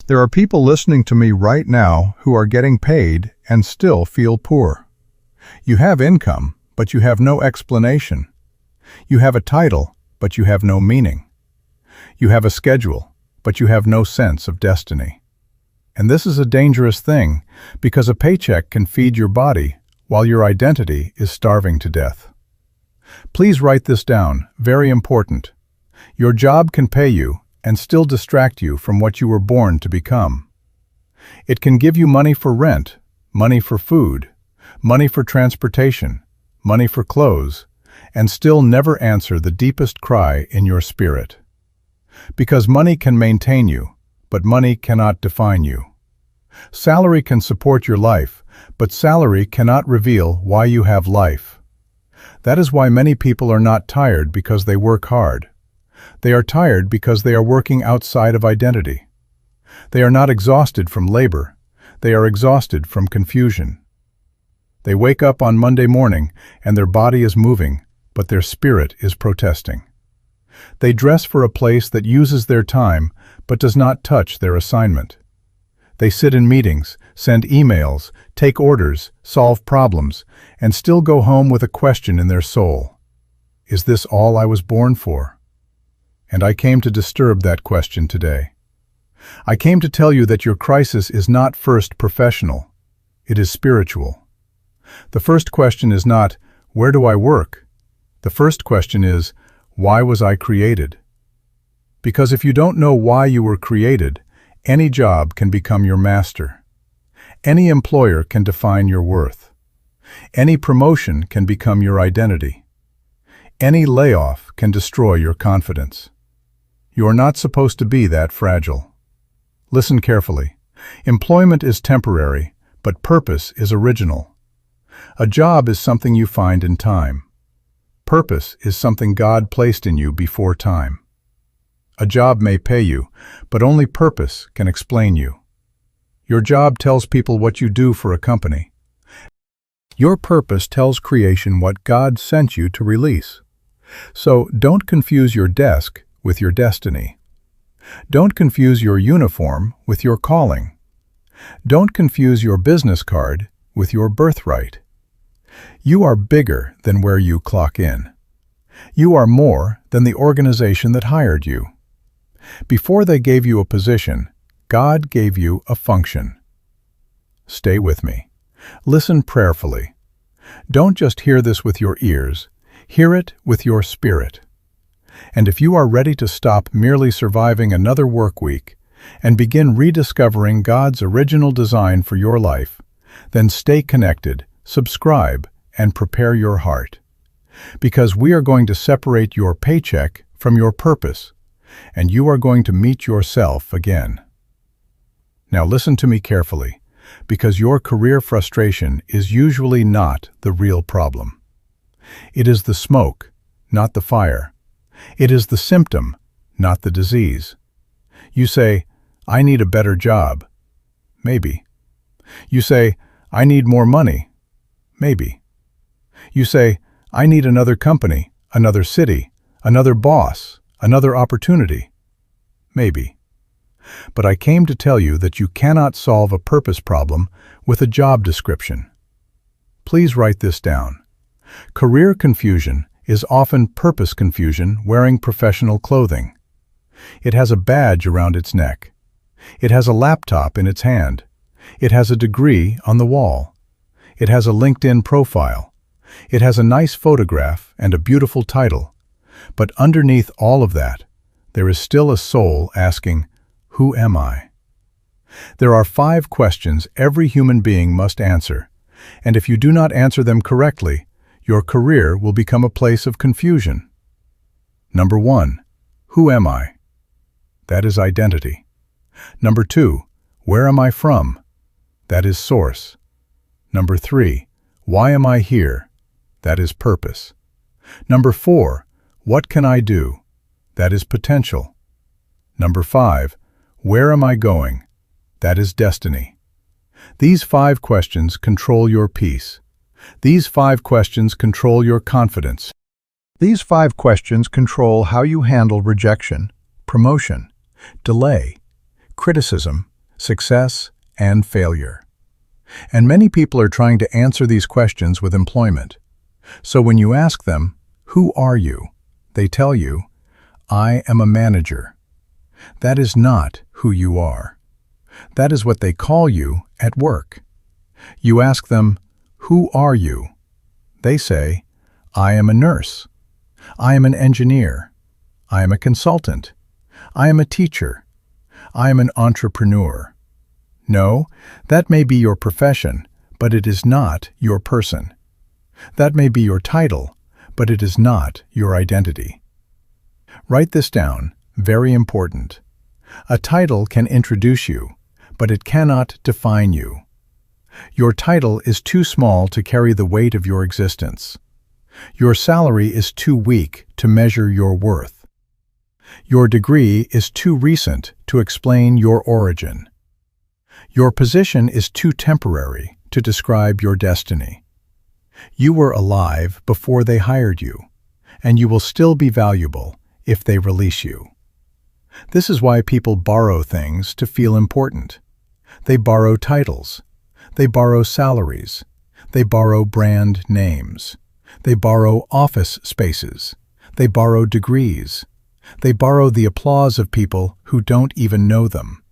There are people listening to me right now who are getting paid and still feel poor. You have income, but you have no explanation. You have a title, but you have no meaning. You have a schedule, but you have no sense of destiny. And this is a dangerous thing, because a paycheck can feed your body while your identity is starving to death. Please write this down, very important. Your job can pay you and still distract you from what you were born to become. It can give you money for rent, money for food, money for transportation, money for clothes, and still never answer the deepest cry in your spirit. Because money can maintain you, but money cannot define you. Salary can support your life, but salary cannot reveal why you have life. That is why many people are not tired because they work hard. They are tired because they are working outside of identity. They are not exhausted from labor. They are exhausted from confusion. They wake up on Monday morning and their body is moving, but their spirit is protesting. They dress for a place that uses their time but does not touch their assignment. They sit in meetings, send emails, take orders, solve problems, and still go home with a question in their soul. Is this all I was born for? And I came to disturb that question today. I came to tell you that your crisis is not first professional, it is spiritual. The first question is not, where do I work? The first question is, why was I created? Because if you don't know why you were created, any job can become your master. Any employer can define your worth. Any promotion can become your identity. Any layoff can destroy your confidence. You are not supposed to be that fragile. Listen carefully. Employment is temporary, but purpose is original. A job is something you find in time. Purpose is something God placed in you before time. A job may pay you, but only purpose can explain you. Your job tells people what you do for a company. Your purpose tells creation what God sent you to release. So don't confuse your desk with your destiny. Don't confuse your uniform with your calling. Don't confuse your business card with your birthright. You are bigger than where you clock in. You are more than the organization that hired you. Before they gave you a position, God gave you a function. Stay with me. Listen prayerfully. Don't just hear this with your ears. Hear it with your spirit. And if you are ready to stop merely surviving another work week and begin rediscovering God's original design for your life, then stay connected, subscribe, and prepare your heart. Because we are going to separate your paycheck from your purpose, and you are going to meet yourself again. Now listen to me carefully, because your career frustration is usually not the real problem. It is the smoke, not the fire. It is the symptom, not the disease. You say, I need a better job. Maybe. You say, I need more money. Maybe. You say, I need another company, another city, another boss, another opportunity. Maybe. But I came to tell you that you cannot solve a purpose problem with a job description. Please write this down. Career confusion is often purpose confusion wearing professional clothing. It has a badge around its neck. It has a laptop in its hand. It has a degree on the wall. It has a LinkedIn profile. It has a nice photograph and a beautiful title. But underneath all of that, there is still a soul asking, who am I? There are 5 questions every human being must answer, and if you do not answer them correctly, your career will become a place of confusion. Number 1, who am I? That is identity. Number 2, where am I from? That is source. Number 3, why am I here? That is purpose. Number 4, what can I do? That is potential. Number 5, where am I going? That is destiny. These 5 questions control your peace. These 5 questions control your confidence. These 5 questions control how you handle rejection, promotion, delay, criticism, success, and failure. And many people are trying to answer these questions with employment. So when you ask them, "Who are you?" they tell you, "I am a manager." That is not who you are. That is what they call you at work. You ask them, "Who are you?" They say, "I am a nurse. I am an engineer. I am a consultant. I am a teacher. I am an entrepreneur." No, that may be your profession, but it is not your person. That may be your title, but it is not your identity. Write this down, very important. A title can introduce you, but it cannot define you. Your title is too small to carry the weight of your existence. Your salary is too weak to measure your worth. Your degree is too recent to explain your origin. Your position is too temporary to describe your destiny. You were alive before they hired you, and you will still be valuable if they release you. This is why people borrow things to feel important. They borrow titles. They borrow salaries. They borrow brand names. They borrow office spaces. They borrow degrees. They borrow the applause of people who don't even know them.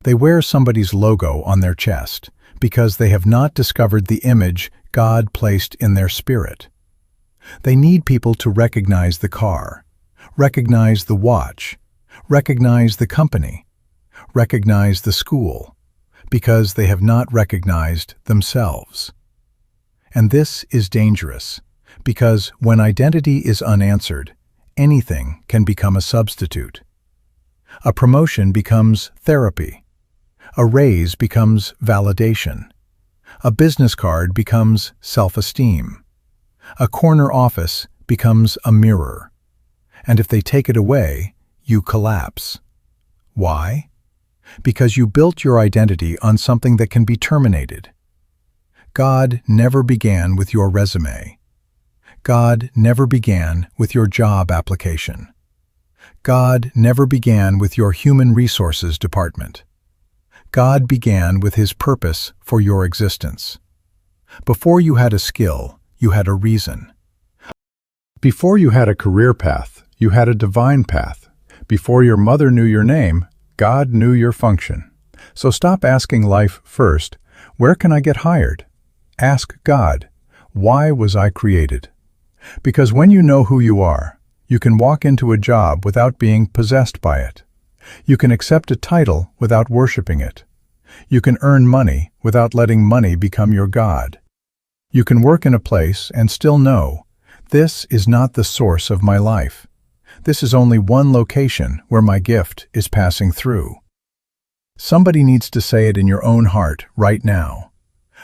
They wear somebody's logo on their chest because they have not discovered the image God placed in their spirit. They need people to recognize the car, recognize the watch, recognize the company, recognize the school, because they have not recognized themselves. And this is dangerous, because when identity is unanswered, anything can become a substitute. A promotion becomes therapy. A raise becomes validation. A business card becomes self-esteem. A corner office becomes a mirror. And if they take it away, you collapse. Why? Because you built your identity on something that can be terminated. God never began with your resume. God never began with your job application. God never began with your human resources department. God began with His purpose for your existence. Before you had a skill, you had a reason. Before you had a career path, you had a divine path. Before your mother knew your name, God knew your function. So stop asking life first, "Where can I get hired?" Ask God, "Why was I created?" Because when you know who you are, you can walk into a job without being possessed by it. You can accept a title without worshiping it. You can earn money without letting money become your God. You can work in a place and still know, this is not the source of my life. This is only one location where my gift is passing through. Somebody needs to say it in your own heart right now.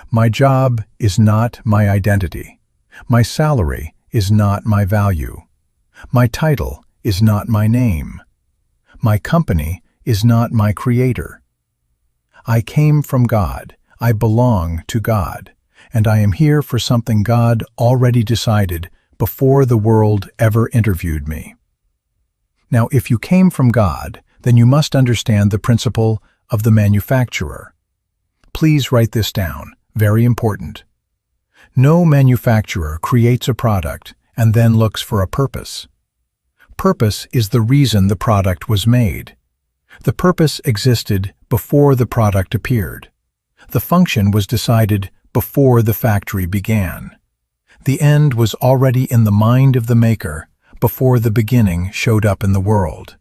My job is not my identity. My salary is not my value. My title is not my name. My company is not my creator. I came from God. I belong to God. And I am here for something God already decided before the world ever interviewed me. Now, if you came from God, then you must understand the principle of the manufacturer. Please write this down. Very important. No manufacturer creates a product and then looks for a purpose. Purpose is the reason the product was made. The purpose existed before the product appeared. The function was decided before the factory began. The end was already in the mind of the maker before the beginning showed up in the world.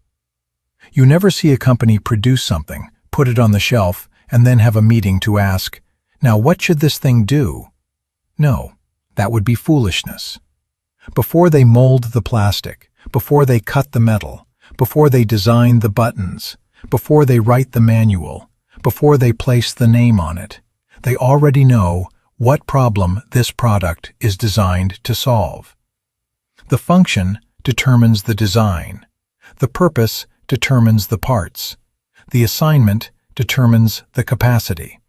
You never see a company produce something, put it on the shelf, and then have a meeting to ask, "Now what should this thing do?" No, that would be foolishness. Before they mold the plastic, before they cut the metal, before they design the buttons, before they write the manual, before they place the name on it, they already know what problem this product is designed to solve. The function determines the design. The purpose determines the parts. The assignment determines the capacity.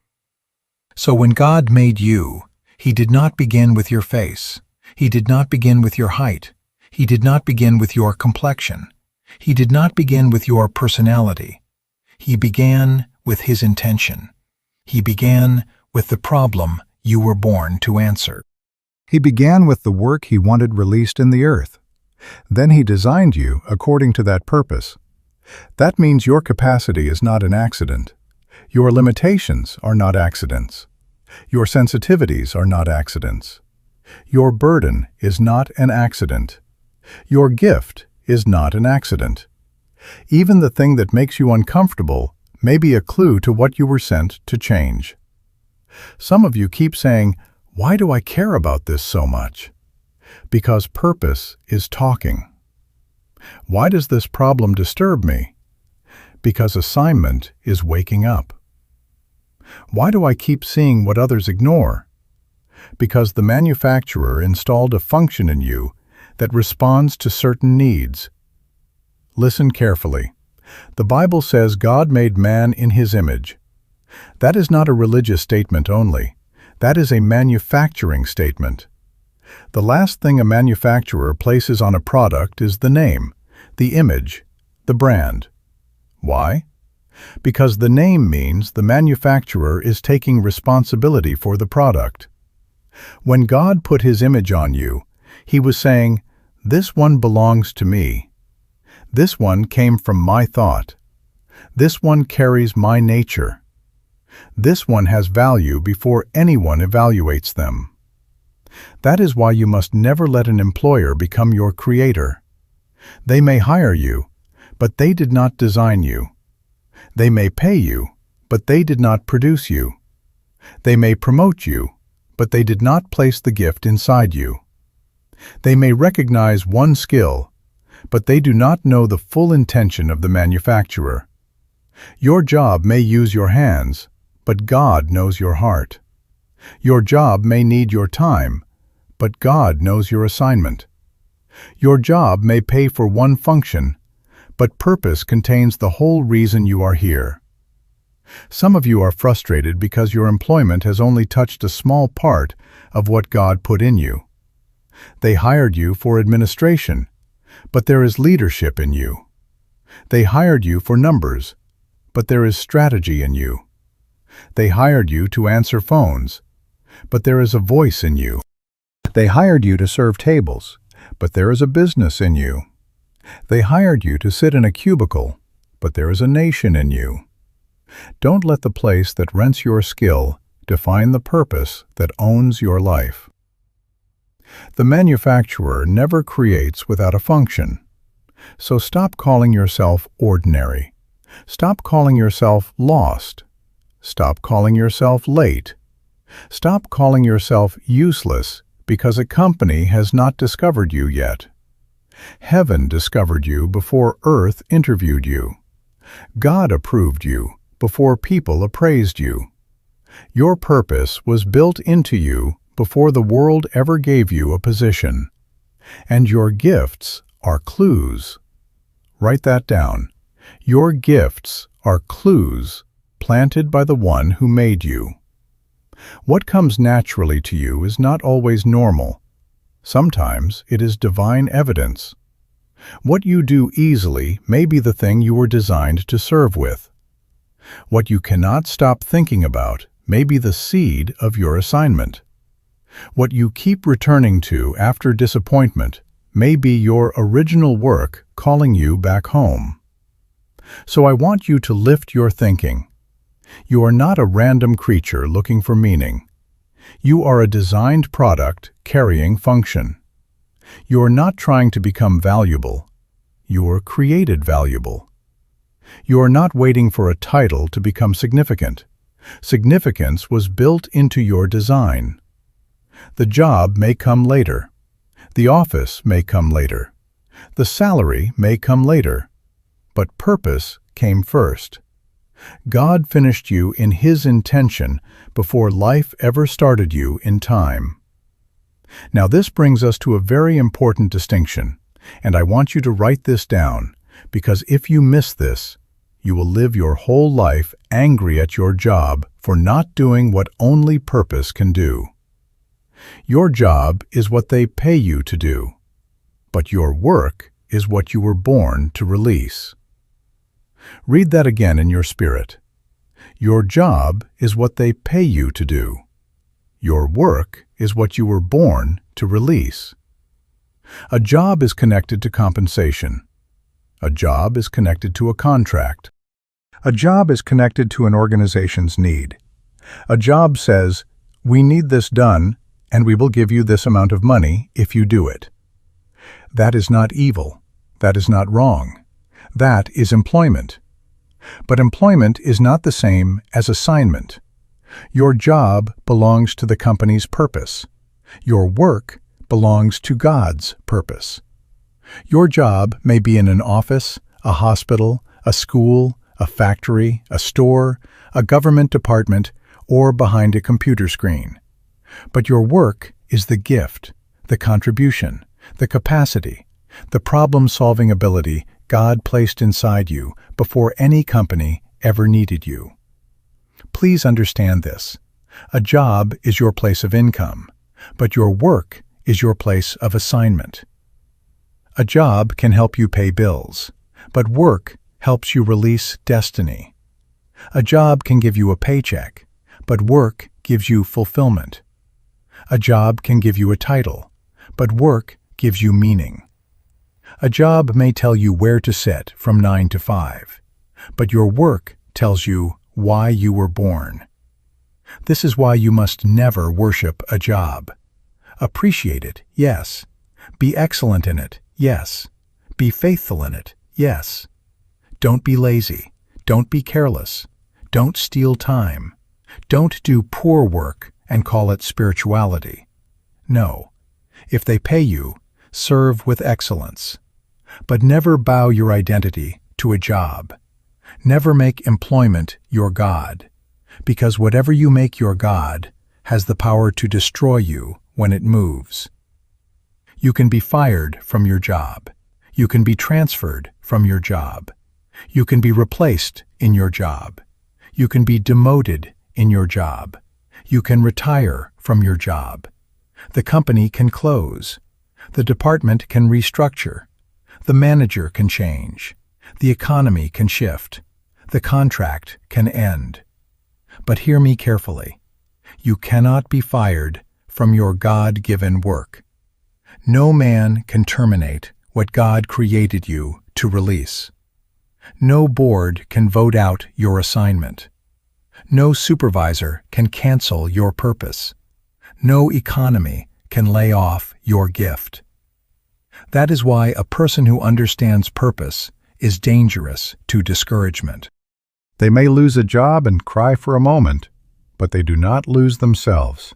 So when God made you, He did not begin with your face. He did not begin with your height. He did not begin with your complexion. He did not begin with your personality. He began with his intention. He began with the problem you were born to answer. He began with the work he wanted released in the earth. Then he designed you according to that purpose. That means your capacity is not an accident. Your limitations are not accidents. Your sensitivities are not accidents. Your burden is not an accident. Your gift is not an accident. Even the thing that makes you uncomfortable may be a clue to what you were sent to change. Some of you keep saying, "Why do I care about this so much?" Because purpose is talking. Why does this problem disturb me? Because assignment is waking up. Why do I keep seeing what others ignore? Because the manufacturer installed a function in you that responds to certain needs. Listen carefully. The Bible says God made man in his image. That is not a religious statement only. That is a manufacturing statement. The last thing a manufacturer places on a product is the name, the image, the brand. Why? Because the name means the manufacturer is taking responsibility for the product. When God put his image on you, he was saying, "This one belongs to me. This one came from my thought. This one carries my nature. This one has value before anyone evaluates them." That is why you must never let an employer become your creator. They may hire you, but they did not design you. They may pay you, but they did not produce you. They may promote you, but they did not place the gift inside you. They may recognize one skill, but they do not know the full intention of the manufacturer. Your job may use your hands, but God knows your heart. Your job may need your time, but God knows your assignment. Your job may pay for one function, but purpose contains the whole reason you are here. Some of you are frustrated because your employment has only touched a small part of what God put in you. They hired you for administration, but there is leadership in you. They hired you for numbers, but there is strategy in you. They hired you to answer phones, but there is a voice in you. They hired you to serve tables, but there is a business in you. They hired you to sit in a cubicle, but there is a nation in you. Don't let the place that rents your skill define the purpose that owns your life. The manufacturer never creates without a function. So stop calling yourself ordinary. Stop calling yourself lost. Stop calling yourself late. Stop calling yourself useless because a company has not discovered you yet. Heaven discovered you before earth interviewed you. God approved you before people appraised you. Your purpose was built into you before the world ever gave you a position. And your gifts are clues. Write that down. Your gifts are clues planted by the one who made you. What comes naturally to you is not always normal. Sometimes it is divine evidence. What you do easily may be the thing you were designed to serve with. What you cannot stop thinking about may be the seed of your assignment. What you keep returning to after disappointment may be your original work calling you back home. So I want you to lift your thinking. You are not a random creature looking for meaning. You are a designed product carrying function. You are not trying to become valuable. You are created valuable. You are not waiting for a title to become significant. Significance was built into your design. The job may come later. The office may come later. The salary may come later. But purpose came first. God finished you in His intention before life ever started you in time. Now this brings us to a very important distinction, and I want you to write this down, because if you miss this, you will live your whole life angry at your job for not doing what only purpose can do. Your job is what they pay you to do, but your work is what you were born to release. Read that again in your spirit. Your job is what they pay you to do. Your work is what you were born to release. A job is connected to compensation. A job is connected to a contract. A job is connected to an organization's need. A job says, "We need this done, and we will give you this amount of money if you do it." That is not evil. That is not wrong. That is employment. But employment is not the same as assignment. Your job belongs to the company's purpose. Your work belongs to God's purpose. Your job may be in an office, a hospital, a school, a factory, a store, a government department, or behind a computer screen. But your work is the gift, the contribution, the capacity, the problem-solving ability God placed inside you before any company ever needed you. Please understand this. A job is your place of income, but your work is your place of assignment. A job can help you pay bills, but work helps you release destiny. A job can give you a paycheck, but work gives you fulfillment. A job can give you a title, but work gives you meaning. A job may tell you where to sit from 9 to 5, but your work tells you why you were born. This is why you must never worship a job. Appreciate it, yes. Be excellent in it, yes. Be faithful in it, yes. Don't be lazy. Don't be careless. Don't steal time. Don't do poor work and call it spirituality. No. If they pay you, serve with excellence. But never bow your identity to a job. Never make employment your God, because whatever you make your God has the power to destroy you when it moves. You can be fired from your job. You can be transferred from your job. You can be replaced in your job. You can be demoted in your job. You can retire from your job. The company can close. The department can restructure. The manager can change. The economy can shift. The contract can end. But hear me carefully. You cannot be fired from your God-given work. No man can terminate what God created you to release. No board can vote out your assignment. No supervisor can cancel your purpose. No economy can lay off your gift. That is why a person who understands purpose is dangerous to discouragement. They may lose a job and cry for a moment, but they do not lose themselves.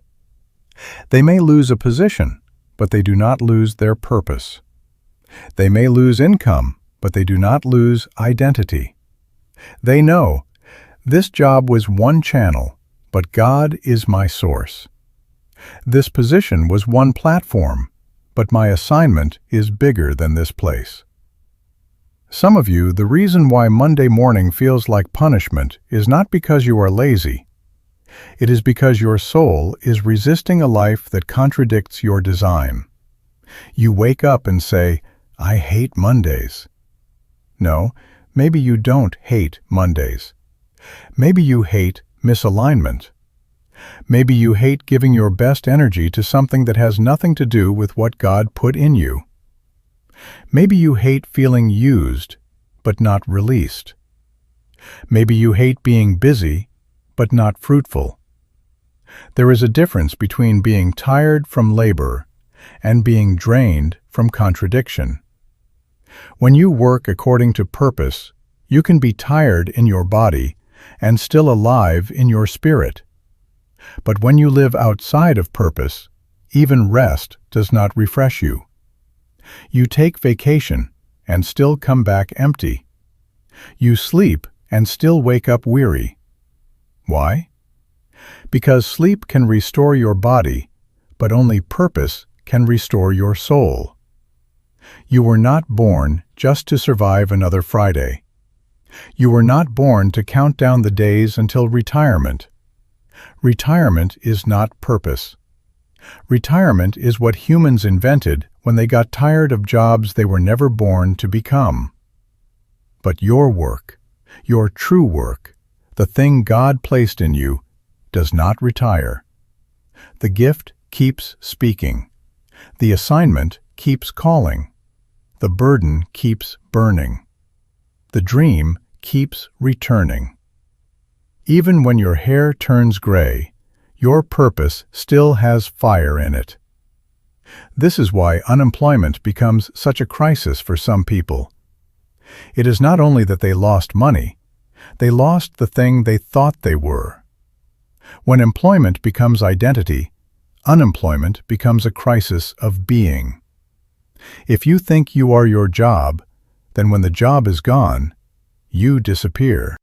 They may lose a position, but they do not lose their purpose. They may lose income, but they do not lose identity. They know, this job was one channel, but God is my source. This position was one platform, but my assignment is bigger than this place. Some of you, the reason why Monday morning feels like punishment is not because you are lazy. It is because your soul is resisting a life that contradicts your design. You wake up and say, "I hate Mondays." No, maybe you don't hate Mondays. Maybe you hate misalignment. Maybe you hate giving your best energy to something that has nothing to do with what God put in you. Maybe you hate feeling used, but not released. Maybe you hate being busy, but not fruitful. There is a difference between being tired from labor and being drained from contradiction. When you work according to purpose, you can be tired in your body and still alive in your spirit. But when you live outside of purpose, even rest does not refresh you. You take vacation and still come back empty. You sleep and still wake up weary. Why? Because sleep can restore your body, but only purpose can restore your soul. You were not born just to survive another Friday. You were not born to count down the days until retirement. Retirement is not purpose. Retirement is what humans invented when they got tired of jobs they were never born to become. But your work, your true work, The thing God placed in you does not retire. The gift keeps speaking. The assignment keeps calling. The burden keeps burning. The dream keeps returning. Even when your hair turns gray, your purpose still has fire in it. This is why unemployment becomes such a crisis for some people. It is not only that they lost money, they lost the thing they thought they were. When employment becomes identity, unemployment becomes a crisis of being. If you think you are your job, then when the job is gone, you disappear.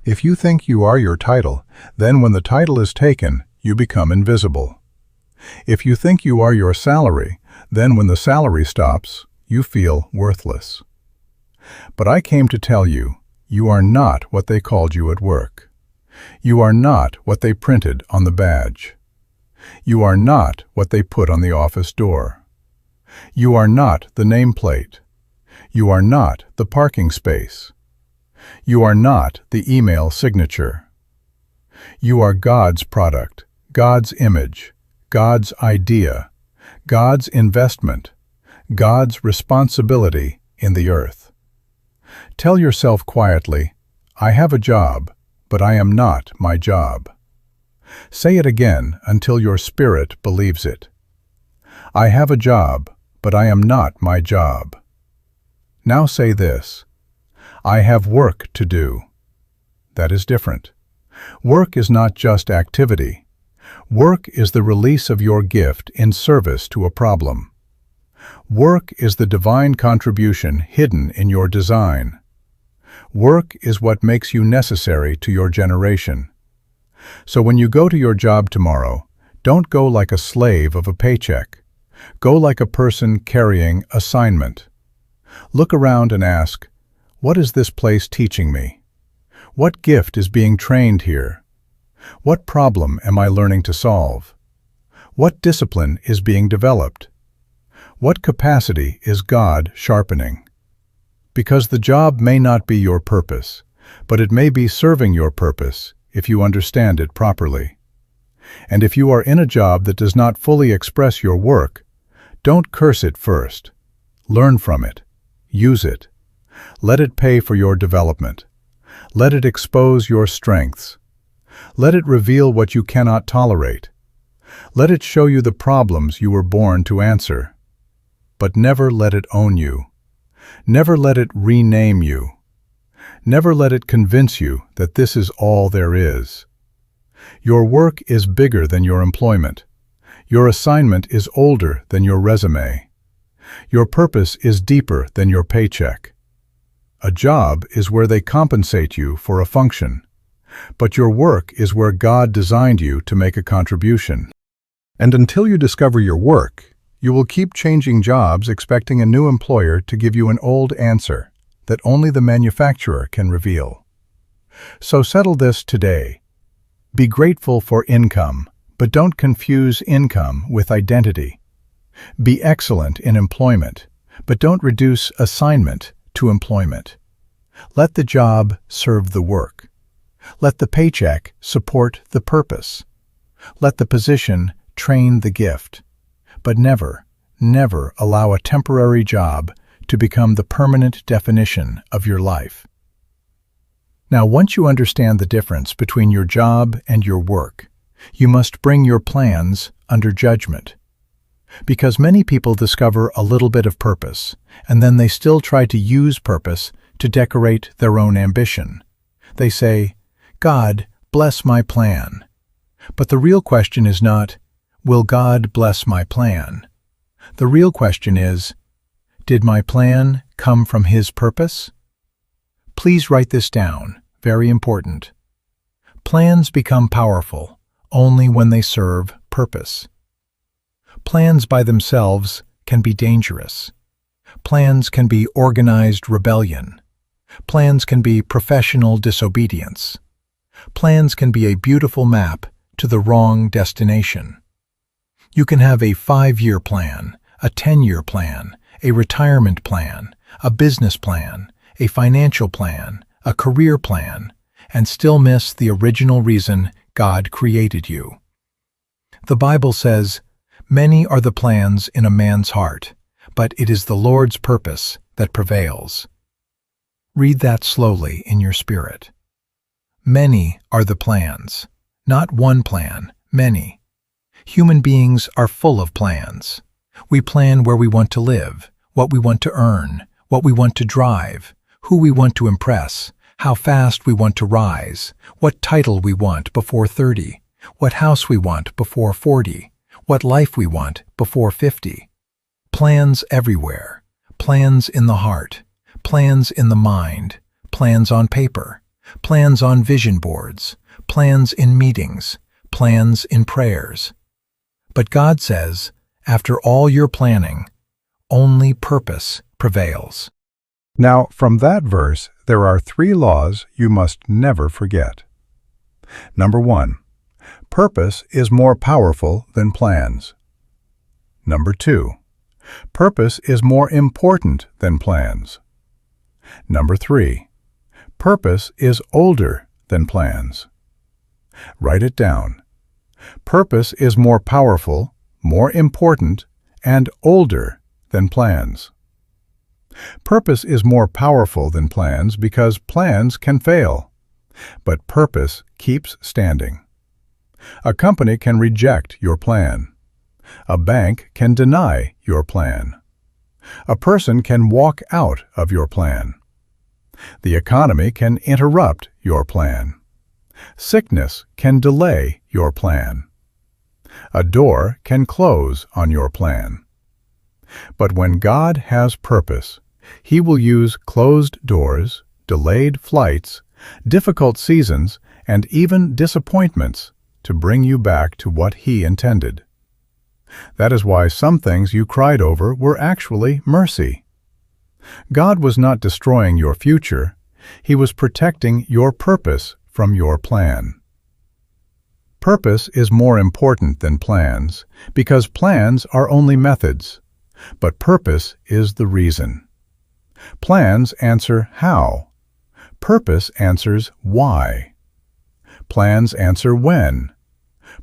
If you think you are your title, then when the title is taken, you become invisible. If you think you are your salary, then when the salary stops, you feel worthless. But I came to tell you, you are not what they called you at work. You are not what they printed on the badge. You are not what they put on the office door. You are not the nameplate. You are not the parking space. You are not the email signature. You are God's product, God's image, God's idea, God's investment, God's responsibility in the earth. Tell yourself quietly, I have a job, but I am not my job. Say it again until your spirit believes it. I have a job, but I am not my job. Now say this, I have work to do. That is different. Work is not just activity. Work is the release of your gift in service to a problem. Work is the divine contribution hidden in your design. Work is what makes you necessary to your generation. So when you go to your job tomorrow, don't go like a slave of a paycheck. Go like a person carrying assignment. Look around and ask, what is this place teaching me? What gift is being trained here? What problem am I learning to solve? What discipline is being developed? What capacity is God sharpening? Because the job may not be your purpose, but it may be serving your purpose if you understand it properly. And if you are in a job that does not fully express your work, don't curse it first. Learn from it. Use it. Let it pay for your development. Let it expose your strengths. Let it reveal what you cannot tolerate. Let it show you the problems you were born to answer. But never let it own you. Never let it rename you. Never let it convince you that this is all there is. Your work is bigger than your employment. Your assignment is older than your resume. Your purpose is deeper than your paycheck. A job is where they compensate you for a function, but your work is where God designed you to make a contribution. And until you discover your work, you will keep changing jobs expecting a new employer to give you an old answer that only the manufacturer can reveal. So settle this today. Be grateful for income, but don't confuse income with identity. Be excellent in employment, but don't reduce assignment to employment. Let the job serve the work. Let the paycheck support the purpose. Let the position train the gift. But never, never allow a temporary job to become the permanent definition of your life. Now, once you understand the difference between your job and your work, you must bring your plans under judgment. Because many people discover a little bit of purpose, and then they still try to use purpose to decorate their own ambition. They say, God, bless my plan. But the real question is not, will God bless my plan? The real question is, did my plan come from His purpose? Please write this down, very important. Plans become powerful only when they serve purpose. Plans by themselves can be dangerous. Plans can be organized rebellion. Plans can be professional disobedience. Plans can be a beautiful map to the wrong destination. You can have a 5-year plan, a 10-year plan, a retirement plan, a business plan, a financial plan, a career plan, and still miss the original reason God created you. The Bible says, "Many are the plans in a man's heart, but it is the Lord's purpose that prevails." Read that slowly in your spirit. Many are the plans, not one plan, many. Human beings are full of plans. We plan where we want to live, what we want to earn, what we want to drive, who we want to impress, how fast we want to rise, what title we want before 30, what house we want before 40, what life we want before 50. Plans everywhere, plans in the heart, plans in the mind, plans on paper, plans on vision boards, plans in meetings, plans in prayers. But God says, after all your planning, only purpose prevails. Now, from that verse, there are 3 laws you must never forget. Number 1, purpose is more powerful than plans. Number 2, purpose is more important than plans. Number 3, purpose is older than plans. Write it down. Purpose is more powerful, more important, and older than plans. Purpose is more powerful than plans because plans can fail, but purpose keeps standing. A company can reject your plan. A bank can deny your plan. A person can walk out of your plan. The economy can interrupt your plan. Sickness can delay your plan. A door can close on your plan. But when God has purpose, He will use closed doors, delayed flights, difficult seasons, and even disappointments to bring you back to what He intended. That is why some things you cried over were actually mercy. God was not destroying your future. He was protecting your purpose from your plan. Purpose is more important than plans because plans are only methods, but purpose is the reason. Plans answer how. Purpose answers why. Plans answer when.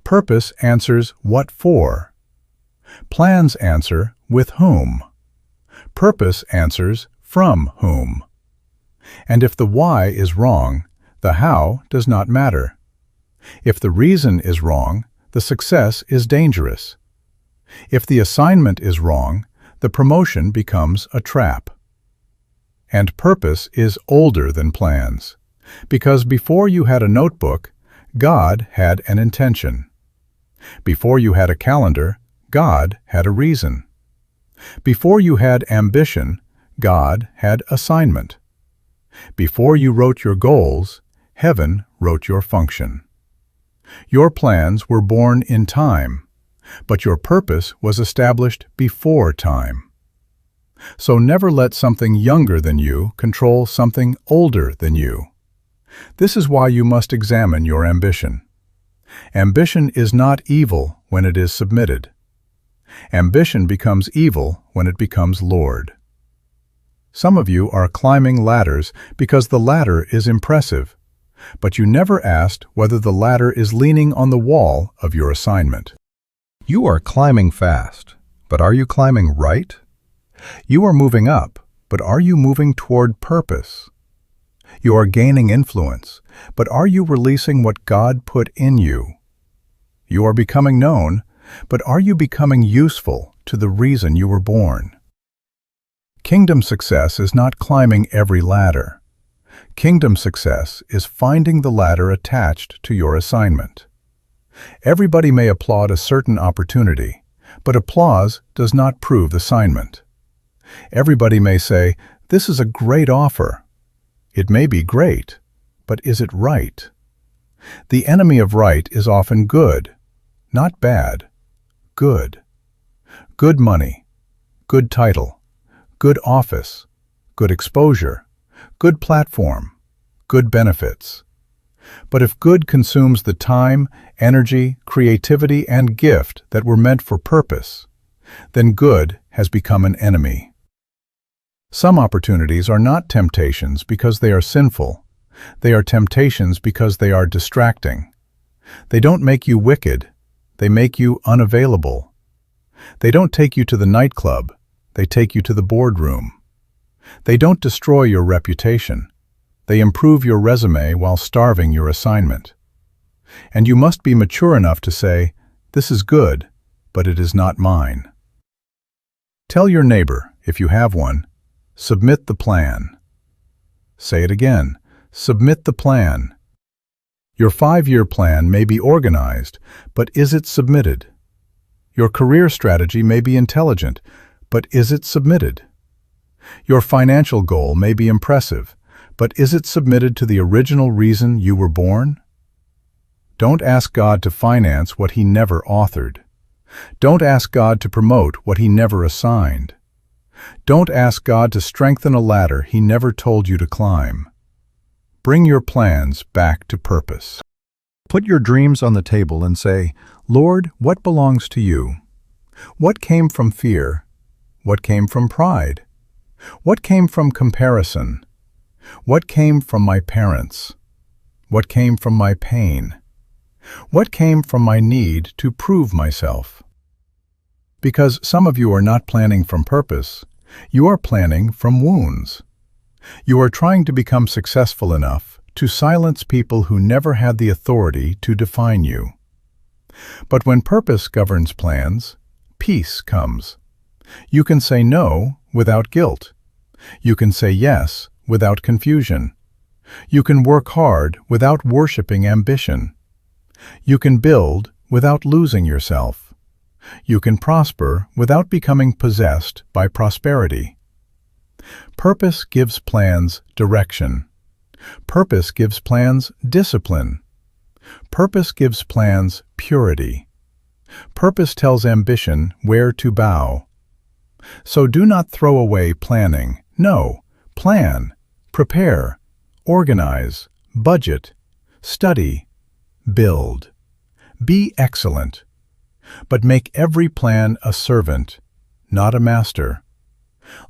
Purpose answers what for. Plans answer with whom. Purpose answers from whom. And if the why is wrong, the how does not matter. If the reason is wrong, the success is dangerous. If the assignment is wrong, the promotion becomes a trap. And purpose is older than plans, because before you had a notebook, God had an intention. Before you had a calendar, God had a reason. Before you had ambition, God had assignment. Before you wrote your goals, heaven wrote your function. Your plans were born in time, but your purpose was established before time. So never let something younger than you control something older than you. This is why you must examine your ambition. Ambition is not evil when it is submitted. Ambition becomes evil when it becomes Lord. Some of you are climbing ladders because the ladder is impressive, but you never asked whether the ladder is leaning on the wall of your assignment. You are climbing fast, but are you climbing right? You are moving up, but are you moving toward purpose? You are gaining influence, but are you releasing what God put in you? You are becoming known, but are you becoming useful to the reason you were born? Kingdom success is not climbing every ladder. Kingdom success is finding the ladder attached to your assignment. Everybody may applaud a certain opportunity, but applause does not prove assignment. Everybody may say, "This is a great offer." It may be great, but is it right? The enemy of right is often good, not bad, good. Good money, good title, good office, good exposure, good platform, good benefits. But if good consumes the time, energy, creativity, and gift that were meant for purpose, then good has become an enemy. Some opportunities are not temptations because they are sinful. They are temptations because they are distracting. They don't make you wicked, they make you unavailable. They don't take you to the nightclub, they take you to the boardroom. They don't destroy your reputation, they improve your resume while starving your assignment. And you must be mature enough to say, "This is good, but it is not mine." Tell your neighbor, if you have one, submit the plan. Say it again, submit the plan. Your 5-year plan may be organized, but is it submitted? Your career strategy may be intelligent, but is it submitted? Your financial goal may be impressive, but is it submitted to the original reason you were born? Don't ask God to finance what He never authored. Don't ask God to promote what He never assigned. Don't ask God to strengthen a ladder He never told you to climb. Bring your plans back to purpose. Put your dreams on the table and say, "Lord, what belongs to you? What came from fear? What came from pride? What came from comparison? What came from my parents? What came from my pain? What came from my need to prove myself?" Because some of you are not planning from purpose, you are planning from wounds. You are trying to become successful enough to silence people who never had the authority to define you. But when purpose governs plans, peace comes. You can say no without guilt. You can say yes without confusion. You can work hard without worshiping ambition. You can build without losing yourself. You can prosper without becoming possessed by prosperity. Purpose gives plans direction. Purpose gives plans discipline. Purpose gives plans purity. Purpose tells ambition where to bow. So do not throw away planning. No, plan, prepare, organize, budget, study, build. Be excellent. But make every plan a servant, not a master.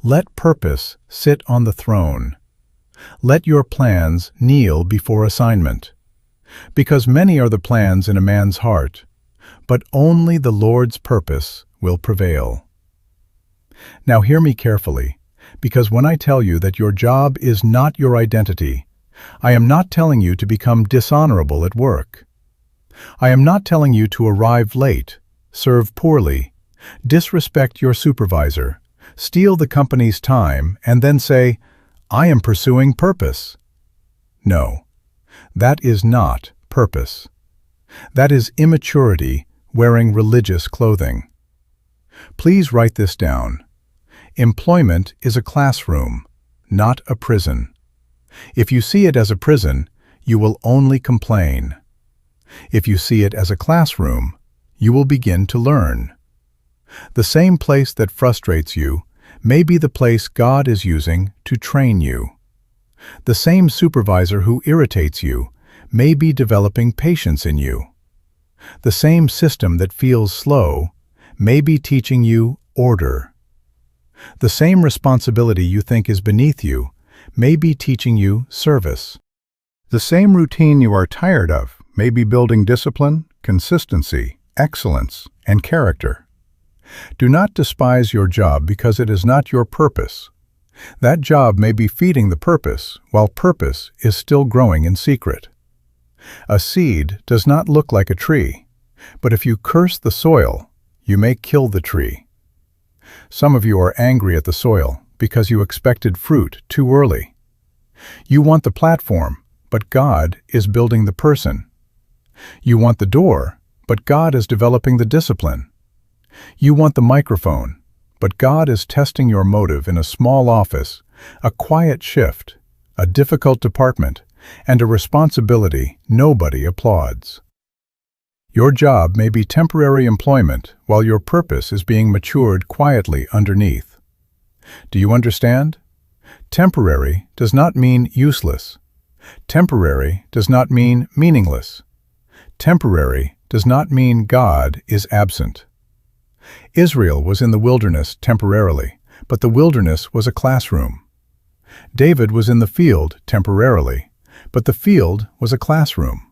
Let purpose sit on the throne. Let your plans kneel before assignment. Because many are the plans in a man's heart, but only the Lord's purpose will prevail. Now hear me carefully, because when I tell you that your job is not your identity, I am not telling you to become dishonorable at work. I am not telling you to arrive late, serve poorly, disrespect your supervisor, steal the company's time, and then say, "I am pursuing purpose." No, that is not purpose. That is immaturity wearing religious clothing. Please write this down. Employment is a classroom, not a prison. If you see it as a prison, you will only complain. If you see it as a classroom, you will begin to learn. The same place that frustrates you may be the place God is using to train you. The same supervisor who irritates you may be developing patience in you. The same system that feels slow may be teaching you order. The same responsibility you think is beneath you may be teaching you service. The same routine you are tired of may be building discipline, consistency, excellence, and character. Do not despise your job because it is not your purpose. That job may be feeding the purpose, while purpose is still growing in secret. A seed does not look like a tree, but if you curse the soil, you may kill the tree. Some of you are angry at the soil because you expected fruit too early. You want the platform, but God is building the person. You want the door, but God is developing the discipline. You want the microphone, but God is testing your motive in a small office, a quiet shift, a difficult department, and a responsibility nobody applauds. Your job may be temporary employment while your purpose is being matured quietly underneath. Do you understand? Temporary does not mean useless. Temporary does not mean meaningless. Temporary does not mean God is absent. Israel was in the wilderness temporarily, but the wilderness was a classroom. David was in the field temporarily, but the field was a classroom.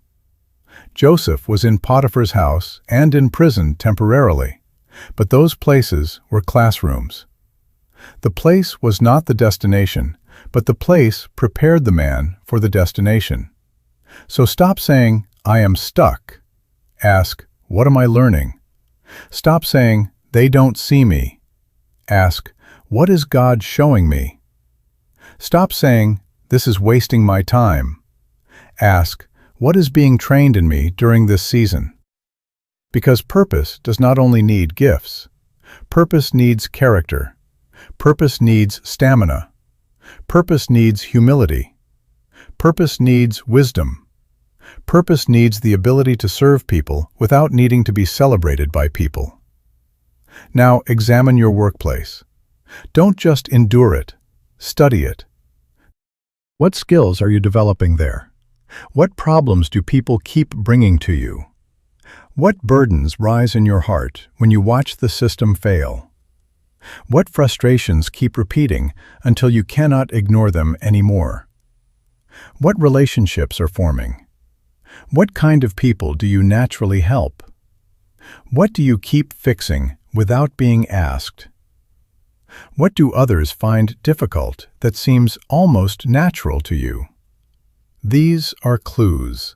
Joseph was in Potiphar's house and in prison temporarily, but those places were classrooms. The place was not the destination, but the place prepared the man for the destination. So stop saying, "I am stuck." Ask, "What am I learning?" Stop saying, "They don't see me." Ask, "What is God showing me?" Stop saying, "This is wasting my time." Ask, "What is being trained in me during this season?" Because purpose does not only need gifts. Purpose needs character. Purpose needs stamina. Purpose needs humility. Purpose needs wisdom. Purpose needs the ability to serve people without needing to be celebrated by people. Now examine your workplace. Don't just endure it, study it. What skills are you developing there? What problems do people keep bringing to you? What burdens rise in your heart when you watch the system fail? What frustrations keep repeating until you cannot ignore them anymore? What relationships are forming? What kind of people do you naturally help? What do you keep fixing without being asked? What do others find difficult that seems almost natural to you? These are clues.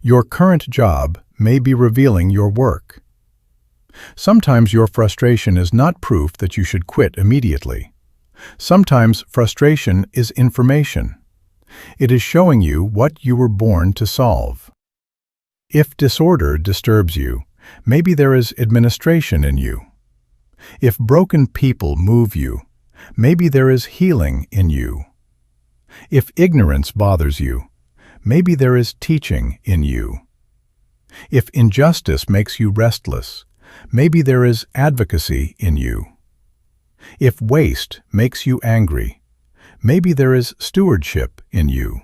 Your current job may be revealing your work. Sometimes your frustration is not proof that you should quit immediately. Sometimes frustration is information. It is showing you what you were born to solve. If disorder disturbs you, maybe there is administration in you. If broken people move you, maybe there is healing in you. If ignorance bothers you, maybe there is teaching in you. If injustice makes you restless, maybe there is advocacy in you. If waste makes you angry, maybe there is stewardship in you.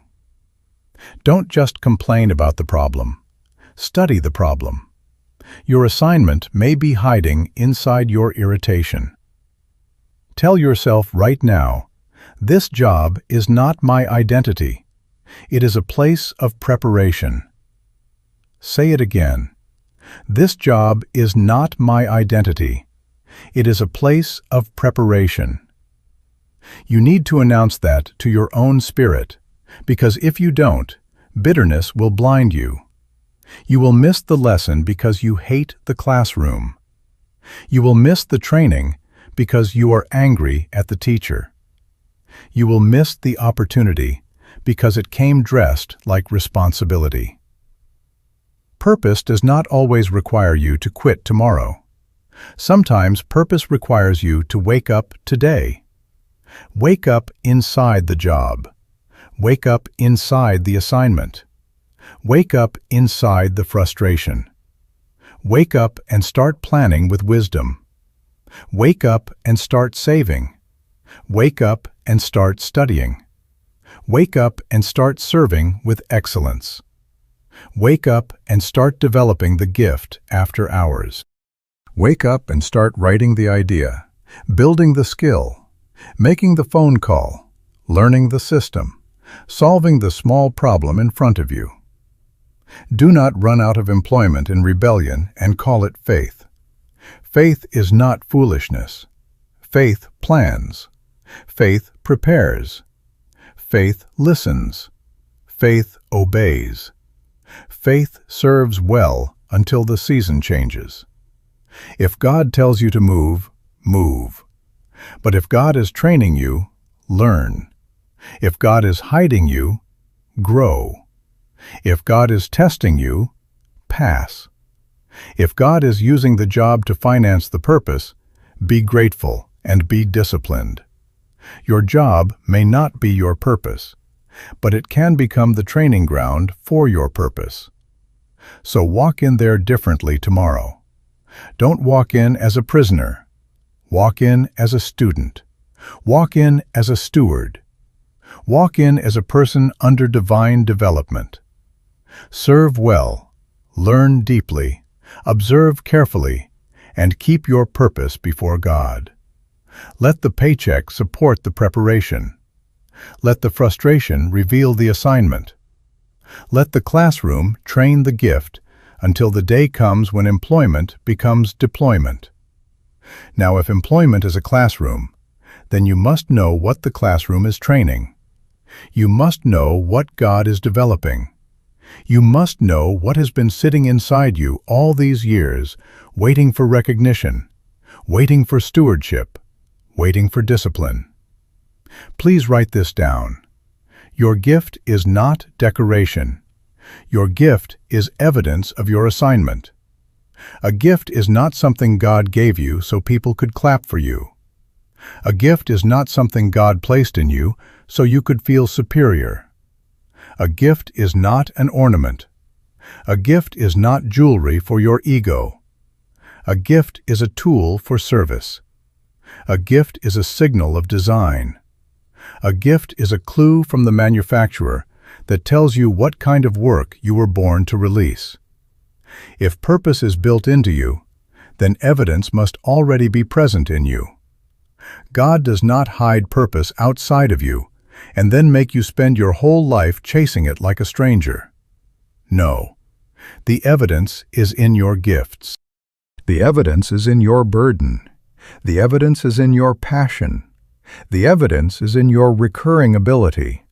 Don't just complain about the problem. Study the problem. Your assignment may be hiding inside your irritation. Tell yourself right now, "This job is not my identity. It is a place of preparation." Say it again. "This job is not my identity. It is a place of preparation." You need to announce that to your own spirit, because if you don't, bitterness will blind you. You will miss the lesson because you hate the classroom. You will miss the training because you are angry at the teacher. You will miss the opportunity because it came dressed like responsibility. Purpose does not always require you to quit tomorrow. Sometimes purpose requires you to wake up today. Wake up inside the job. Wake up inside the assignment. Wake up inside the frustration. Wake up and start planning with wisdom. Wake up and start saving. Wake up and start studying. Wake up and start serving with excellence. Wake up and start developing the gift after hours. Wake up and start writing the idea, building the skill, making the phone call, learning the system, solving the small problem in front of you. Do not run out of employment in rebellion and call it faith. Faith is not foolishness. Faith plans. Faith prepares. Faith listens. Faith obeys. Faith serves well until the season changes. If God tells you to move, move. But if God is training you, learn. If God is hiding you, grow. If God is testing you, pass. If God is using the job to finance the purpose, be grateful and be disciplined. Your job may not be your purpose, but it can become the training ground for your purpose. So walk in there differently tomorrow. Don't walk in as a prisoner. Walk in as a student. Walk in as a steward. Walk in as a person under divine development. Serve well, learn deeply, observe carefully, and keep your purpose before God. Let the paycheck support the preparation. Let the frustration reveal the assignment. Let the classroom train the gift until the day comes when employment becomes deployment. Now, if employment is a classroom, then you must know what the classroom is training. You must know what God is developing. You must know what has been sitting inside you all these years, waiting for recognition, waiting for stewardship, waiting for discipline. Please write this down. Your gift is not decoration. Your gift is evidence of your assignment. A gift is not something God gave you so people could clap for you. A gift is not something God placed in you so you could feel superior. A gift is not an ornament. A gift is not jewelry for your ego. A gift is a tool for service. A gift is a signal of design. A gift is a clue from the manufacturer that tells you what kind of work you were born to release. If purpose is built into you, then evidence must already be present in you. God does not hide purpose outside of you and then make you spend your whole life chasing it like a stranger. No, the evidence is in your gifts. The evidence is in your burden. The evidence is in your passion. The evidence is in your recurring ability.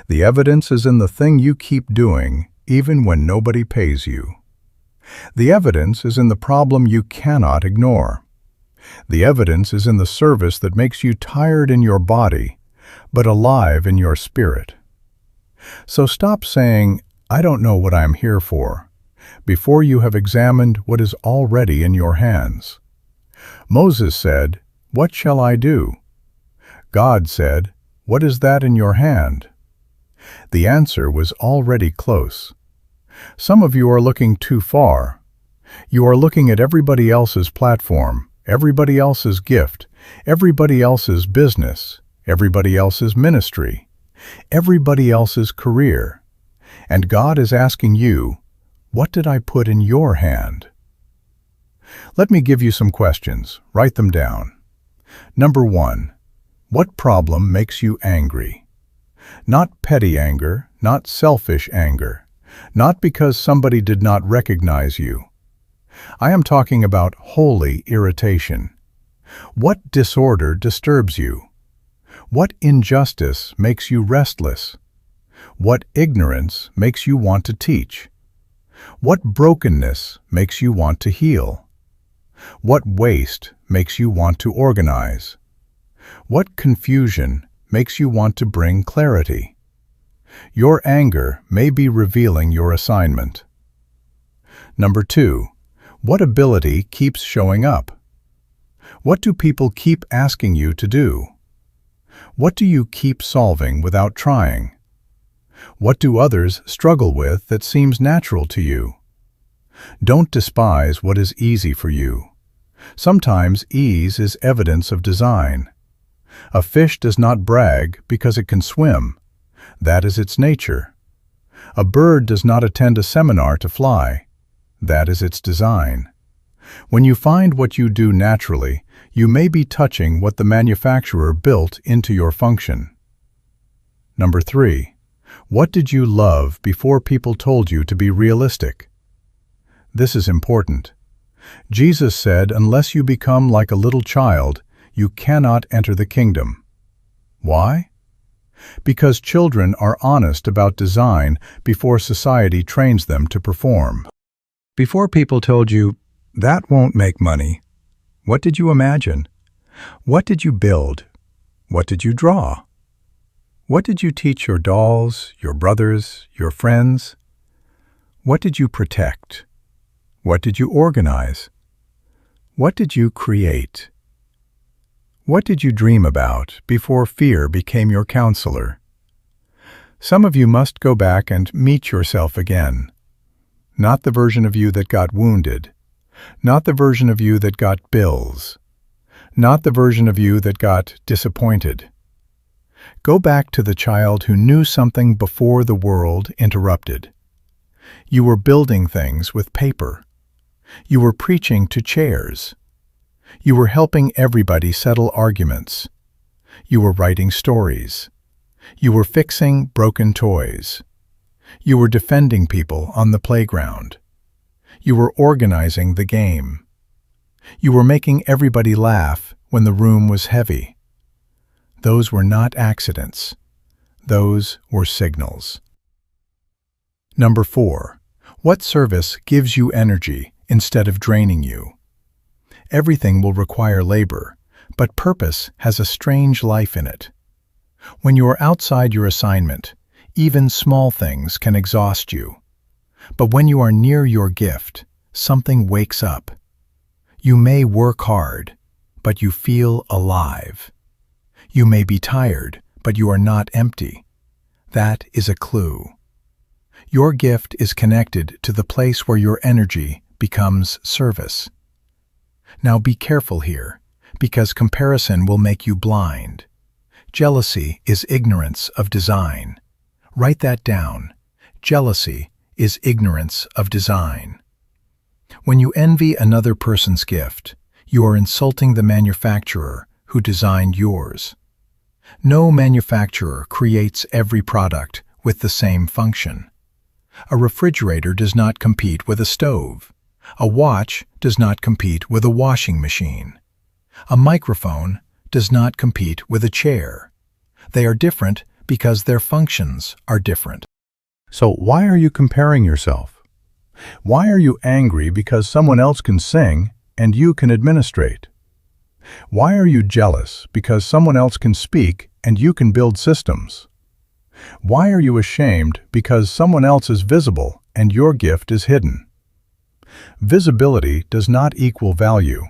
The evidence is in the thing you keep doing even when nobody pays you. The evidence is in the problem you cannot ignore. The evidence is in the service that makes you tired in your body, but alive in your spirit. So stop saying, "I don't know what I am here for," before you have examined what is already in your hands. Moses said, "What shall I do?" God said, "What is that in your hand?" The answer was already close. Some of you are looking too far. You are looking at everybody else's platform, everybody else's gift, everybody else's business, everybody else's ministry, everybody else's career. And God is asking you, what did I put in your hand? Let me give you some questions. Write them down. Number 1. What problem makes you angry? Not petty anger, not selfish anger, not because somebody did not recognize you. I am talking about holy irritation. What disorder disturbs you? What injustice makes you restless? What ignorance makes you want to teach? What brokenness makes you want to heal? What waste makes you want to organize? What confusion makes you want to bring clarity? Your anger may be revealing your assignment. Number 2. What ability keeps showing up? What do people keep asking you to do? What do you keep solving without trying? What do others struggle with that seems natural to you? Don't despise what is easy for you. Sometimes ease is evidence of design. A fish does not brag because it can swim. That is its nature. A bird does not attend a seminar to fly. That is its design. When you find what you do naturally, you may be touching what the manufacturer built into your function. Number 3. What did you love before people told you to be realistic? This is important. Jesus said, unless you become like a little child, you cannot enter the kingdom. Why? Because children are honest about design before society trains them to perform. Before people told you, that won't make money, what did you imagine? What did you build? What did you draw? What did you teach your dolls, your brothers, your friends? What did you protect? What did you organize? What did you create? What did you dream about before fear became your counselor? Some of you must go back and meet yourself again. Not the version of you that got wounded. Not the version of you that got bills. Not the version of you that got disappointed. Go back to the child who knew something before the world interrupted. You were building things with paper. You were preaching to chairs. You were helping everybody settle arguments. You were writing stories. You were fixing broken toys. You were defending people on the playground. You were organizing the game. You were making everybody laugh when the room was heavy. Those were not accidents. Those were signals. Number 4. What service gives you energy instead of draining you? Everything will require labor, but purpose has a strange life in it. When you are outside your assignment, even small things can exhaust you. But when you are near your gift, something wakes up. You may work hard, but you feel alive. You may be tired, but you are not empty. That is a clue. Your gift is connected to the place where your energy becomes service. Now be careful here, because comparison will make you blind. Jealousy is ignorance of design. Write that down. Jealousy is ignorance of design. When you envy another person's gift, you are insulting the manufacturer who designed yours. No manufacturer creates every product with the same function. A refrigerator does not compete with a stove. A watch does not compete with a washing machine. A microphone does not compete with a chair. They are different because their functions are different. So why are you comparing yourself? Why are you angry because someone else can sing and you can administrate? Why are you jealous because someone else can speak and you can build systems? Why are you ashamed because someone else is visible and your gift is hidden? Visibility does not equal value.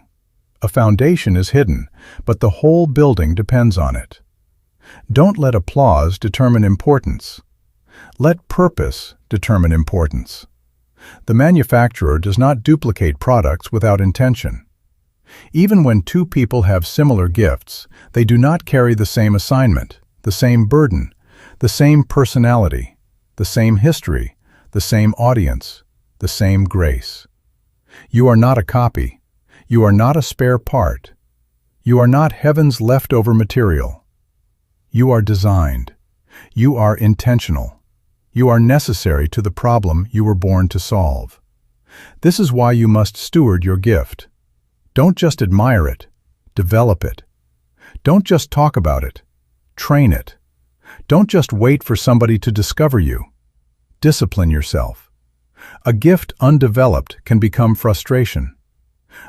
A foundation is hidden, but the whole building depends on it. Don't let applause determine importance. Let purpose determine importance. The manufacturer does not duplicate products without intention. Even when two people have similar gifts, they do not carry the same assignment, the same burden, the same personality, the same history, the same audience, the same grace. You are not a copy. You are not a spare part. You are not heaven's leftover material. You are designed. You are intentional. You are necessary to the problem you were born to solve. This is why you must steward your gift. Don't just admire it, develop it. Don't just talk about it, train it. Don't just wait for somebody to discover you. Discipline yourself. A gift undeveloped can become frustration.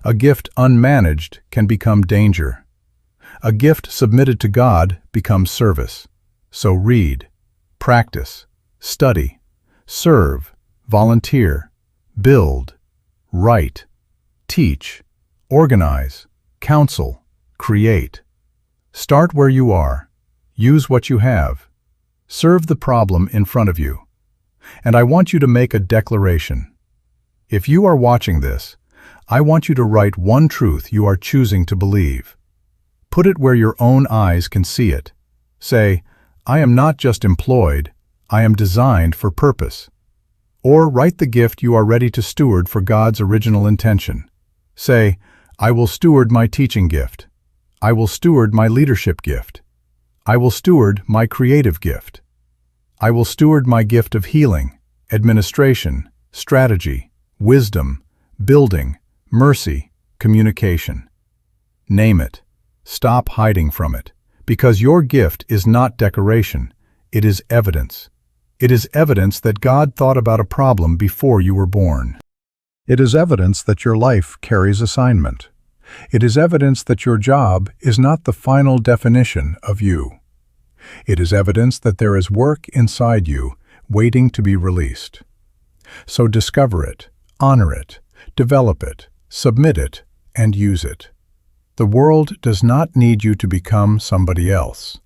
A gift unmanaged can become danger. A gift submitted to God becomes service. So read, practice, study, serve, volunteer, build, write, teach, organize, counsel, create. Start where you are. Use what you have. Serve the problem in front of you. And I want you to make a declaration. If you are watching this, I want you to write one truth you are choosing to believe. Put it where your own eyes can see it. Say, I am not just employed, I am designed for purpose. Or write the gift you are ready to steward for God's original intention. Say, I will steward my teaching gift. I will steward my leadership gift. I will steward my creative gift. I will steward my gift of healing, administration, strategy, wisdom, building, mercy, communication. Name it. Stop hiding from it, because your gift is not decoration, it is evidence. It is evidence that God thought about a problem before you were born. It is evidence that your life carries assignment. It is evidence that your job is not the final definition of you. It is evidence that there is work inside you waiting to be released. So discover it, honor it, develop it, submit it, and use it. The world does not need you to become somebody else.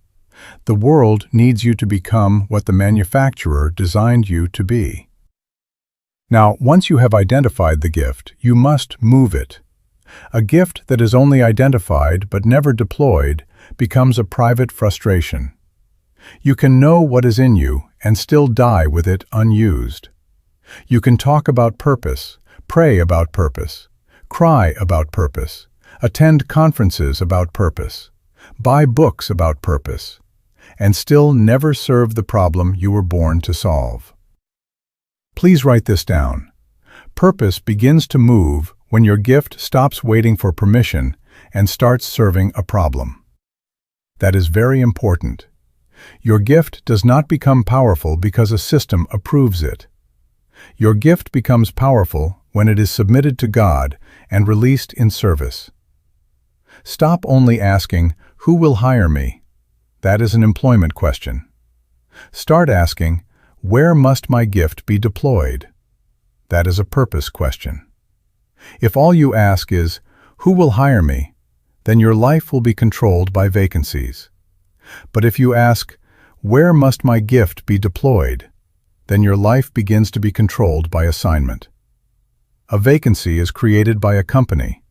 The world needs you to become what the manufacturer designed you to be. Now, once you have identified the gift, you must move it. A gift that is only identified but never deployed becomes a private frustration. You can know what is in you and still die with it unused. You can talk about purpose, pray about purpose, cry about purpose, attend conferences about purpose, buy books about purpose, and still never serve the problem you were born to solve. Please write this down. Purpose begins to move when your gift stops waiting for permission and starts serving a problem. That is very important. Your gift does not become powerful because a system approves it. Your gift becomes powerful when it is submitted to God and released in service. Stop only asking, "Who will hire me?" That is an employment question. Start asking, "Where must my gift be deployed?" That is a purpose question. If all you ask is, "Who will hire me?" then your life will be controlled by vacancies. But if you ask, "Where must my gift be deployed?" then your life begins to be controlled by assignment. A vacancy is created by a company.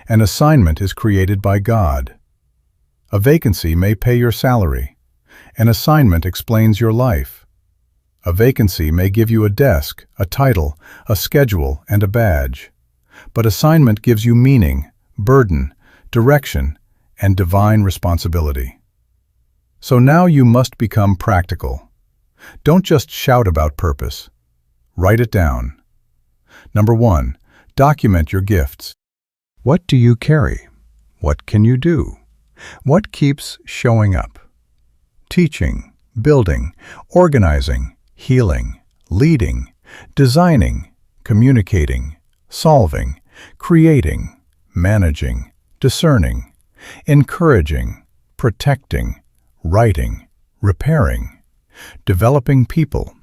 An assignment is created by God. A vacancy may pay your salary. An assignment explains your life. A vacancy may give you a desk, a title, a schedule, and a badge. But assignment gives you meaning, burden, direction, and divine responsibility. So now you must become practical. Don't just shout about purpose. Write it down. Number 1, document your gifts. What do you carry? What can you do? What keeps showing up? Teaching, building, organizing, healing, leading, designing, communicating, solving, creating, managing, discerning, encouraging, protecting, writing, repairing, developing people.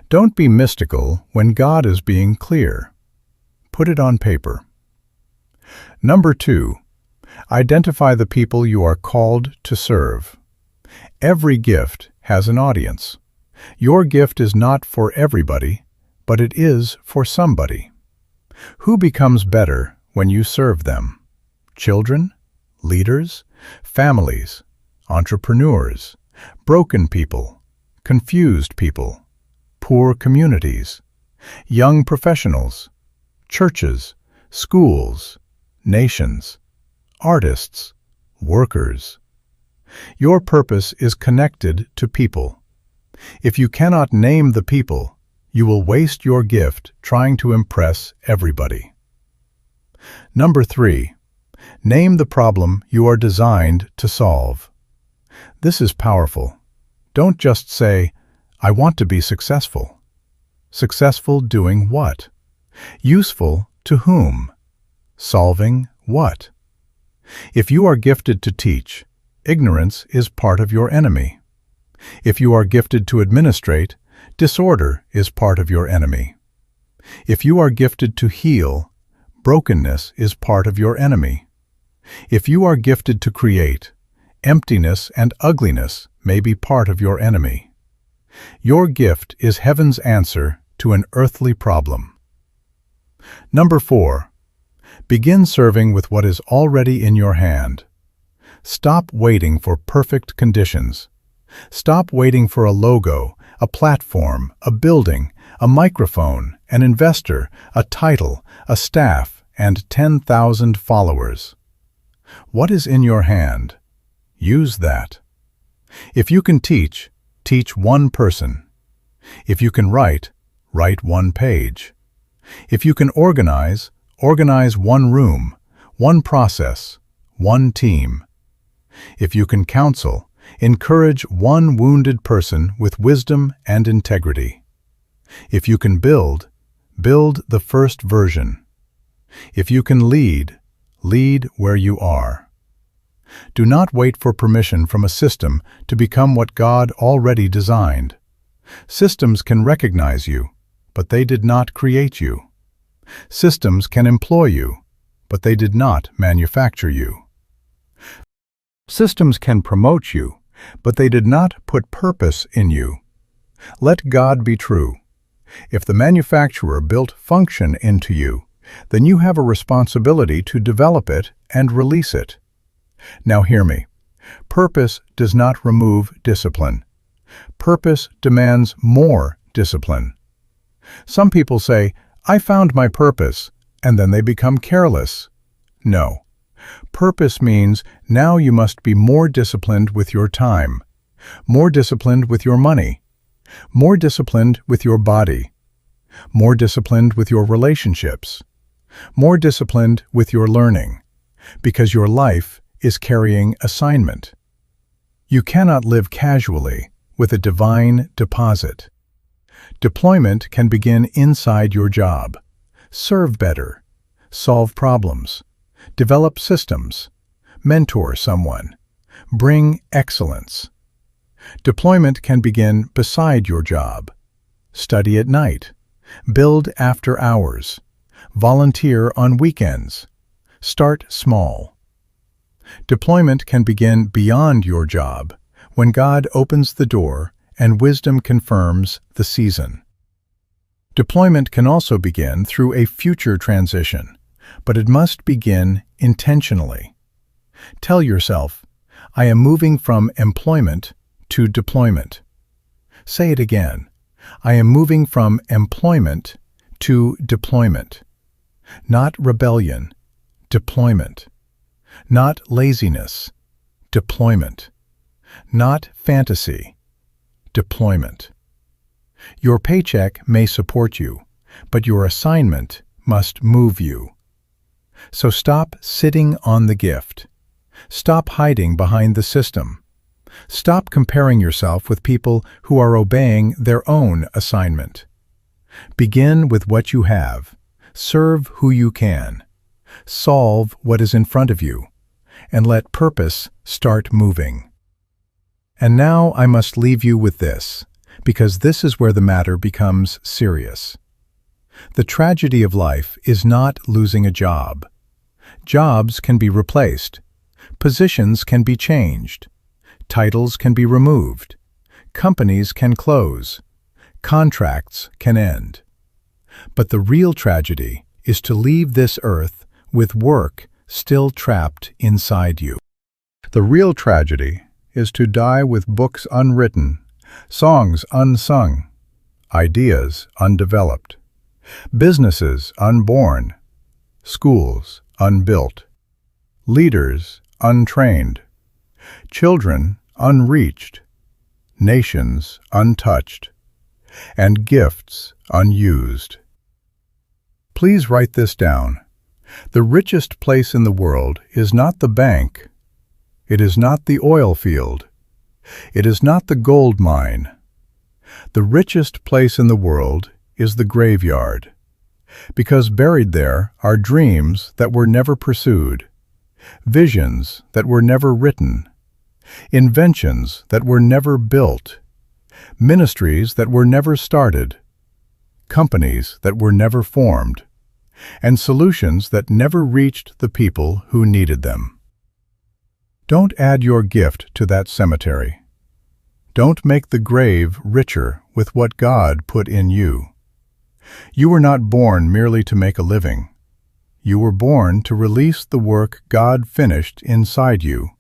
Don't be mystical when God is being clear. Put it on paper. Number 2, identify the people you are called to serve. Every gift has an audience. Your gift is not for everybody, but it is for somebody. Who becomes better when you serve them? Children, leaders, families, entrepreneurs, broken people, confused people, poor communities, young professionals, churches, schools, nations, artists, workers. Your purpose is connected to people. If you cannot name the people, you will waste your gift trying to impress everybody. Number 3, name the problem you are designed to solve. This is powerful. Don't just say, "I want to be successful." Successful doing what? Useful to whom? Solving what? If you are gifted to teach, ignorance is part of your enemy. If you are gifted to administrate, disorder is part of your enemy. If you are gifted to heal, brokenness is part of your enemy. If you are gifted to create, emptiness and ugliness may be part of your enemy. Your gift is heaven's answer to an earthly problem. Number 4, begin serving with what is already in your hand. Stop waiting for perfect conditions. Stop waiting for a logo, a platform, a building, a microphone, an investor, a title, a staff, and 10,000 followers. What is in your hand? Use that. If you can teach, teach one person. If you can write, write one page. If you can organize, organize one room, one process, one team. If you can counsel, encourage one wounded person with wisdom and integrity. If you can build, build the first version. If you can lead, lead where you are. Do not wait for permission from a system to become what God already designed. Systems can recognize you, but they did not create you. Systems can employ you, but they did not manufacture you. Systems can promote you, but they did not put purpose in you. Let God be true. If the manufacturer built function into you, then you have a responsibility to develop it and release it. Now hear me. Purpose does not remove discipline. Purpose demands more discipline. Some people say, "I found my purpose," and then they become careless. No. Purpose means now you must be more disciplined with your time, more disciplined with your money, more disciplined with your body, more disciplined with your relationships, more disciplined with your learning, because your life is carrying assignment. You cannot live casually with a divine deposit. Deployment can begin inside your job. Serve better, solve problems, develop systems, mentor someone, bring excellence. Deployment can begin beside your job. Study at night, build after hours, volunteer on weekends. Start small. Deployment can begin beyond your job, when God opens the door and wisdom confirms the season. Deployment can also begin through a future transition, but it must begin intentionally. Tell yourself, I am moving from employment to deployment. Say it again. I am moving from employment to deployment. Not rebellion, deployment. Not laziness, deployment. Not fantasy, deployment. Your paycheck may support you, but your assignment must move you. So stop sitting on the gift. Stop hiding behind the system. Stop comparing yourself with people who are obeying their own assignment. Begin with what you have. Serve who you can. Solve what is in front of you, and let purpose start moving. And now I must leave you with this, because this is where the matter becomes serious. The tragedy of life is not losing a job. Jobs can be replaced. Positions can be changed. Titles can be removed. Companies can close. Contracts can end. But the real tragedy is to leave this earth with work still trapped inside you. The real tragedy is to die with books unwritten, songs unsung, ideas undeveloped, businesses unborn, schools unbuilt, leaders untrained, children unreached, nations untouched, and gifts unused. Please write this down. The richest place in the world is not the bank. It is not the oil field. It is not the gold mine. The richest place in the world is the graveyard, because buried there are dreams that were never pursued, visions that were never written, inventions that were never built, ministries that were never started, companies that were never formed, and solutions that never reached the people who needed them. Don't add your gift to that cemetery. Don't make the grave richer with what God put in you. You were not born merely to make a living. You were born to release the work God finished inside you.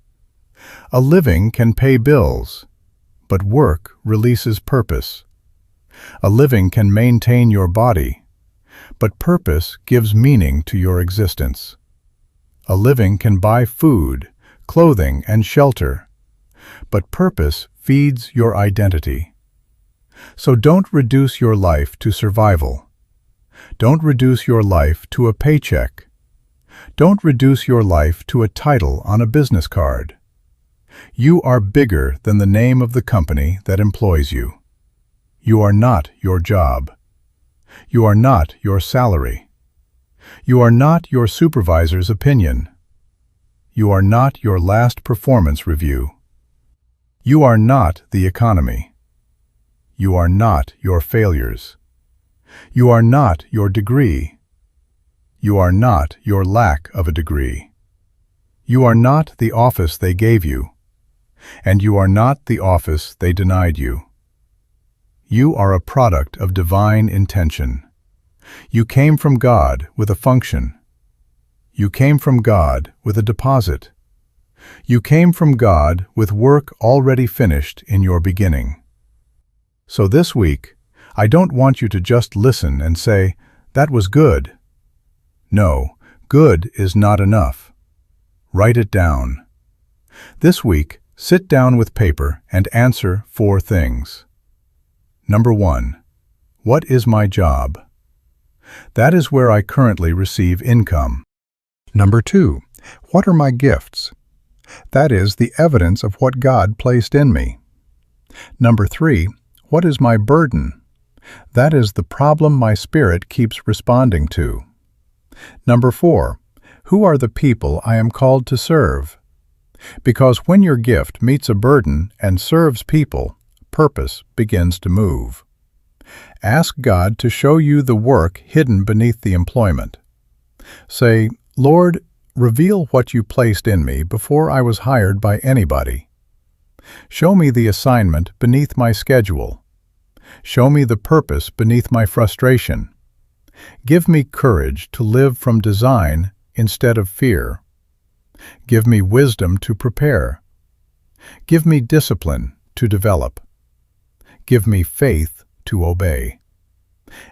A living can pay bills, but work releases purpose. A living can maintain your body, but purpose gives meaning to your existence. A living can buy food, clothing, and shelter, but purpose feeds your identity. So don't reduce your life to survival. Don't reduce your life to a paycheck. Don't reduce your life to a title on a business card. You are bigger than the name of the company that employs you. You are not your job. You are not your salary. You are not your supervisor's opinion. You are not your last performance review. You are not the economy. You are not your failures. You are not your degree. You are not your lack of a degree. You are not the office they gave you, and you are not the office they denied you. You are a product of divine intention. You came from God with a function. You came from God with a deposit. You came from God with work already finished in your beginning. So this week, I don't want you to just listen and say, "That was good." No, good is not enough. Write it down. This week, sit down with paper and answer 4 things. Number 1. What is my job? That is where I currently receive income. Number 2. What are my gifts? That is the evidence of what God placed in me. Number 3. What is my burden? That is the problem my spirit keeps responding to. Number 4. Who are the people I am called to serve? Because when your gift meets a burden and serves people, purpose begins to move. Ask God to show you the work hidden beneath the employment. Say, Lord, reveal what you placed in me before I was hired by anybody. Show me the assignment beneath my schedule. Show me the purpose beneath my frustration. Give me courage to live from design instead of fear. Give me wisdom to prepare. Give me discipline to develop. Give me faith to obey.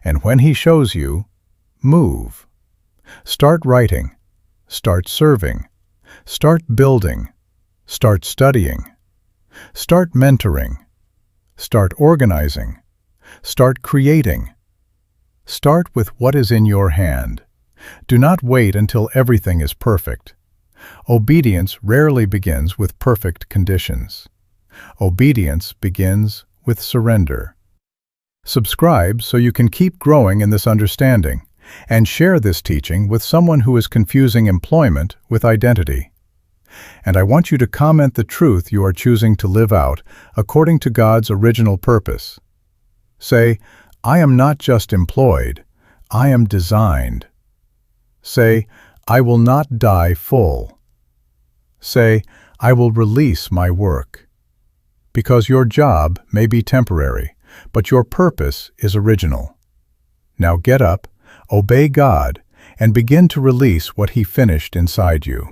And when He shows you, move. Start writing. Start serving. Start building. Start studying. Start mentoring. Start organizing. Start creating. Start with what is in your hand. Do not wait until everything is perfect. Obedience rarely begins with perfect conditions. Obedience begins with surrender. Subscribe so you can keep growing in this understanding, and share this teaching with someone who is confusing employment with identity. And I want you to comment the truth you are choosing to live out according to God's original purpose. Say, I am not just employed, I am designed. Say, I will not die full. Say, I will release my work. Because your job may be temporary, but your purpose is original. Now get up, obey God, and begin to release what He finished inside you.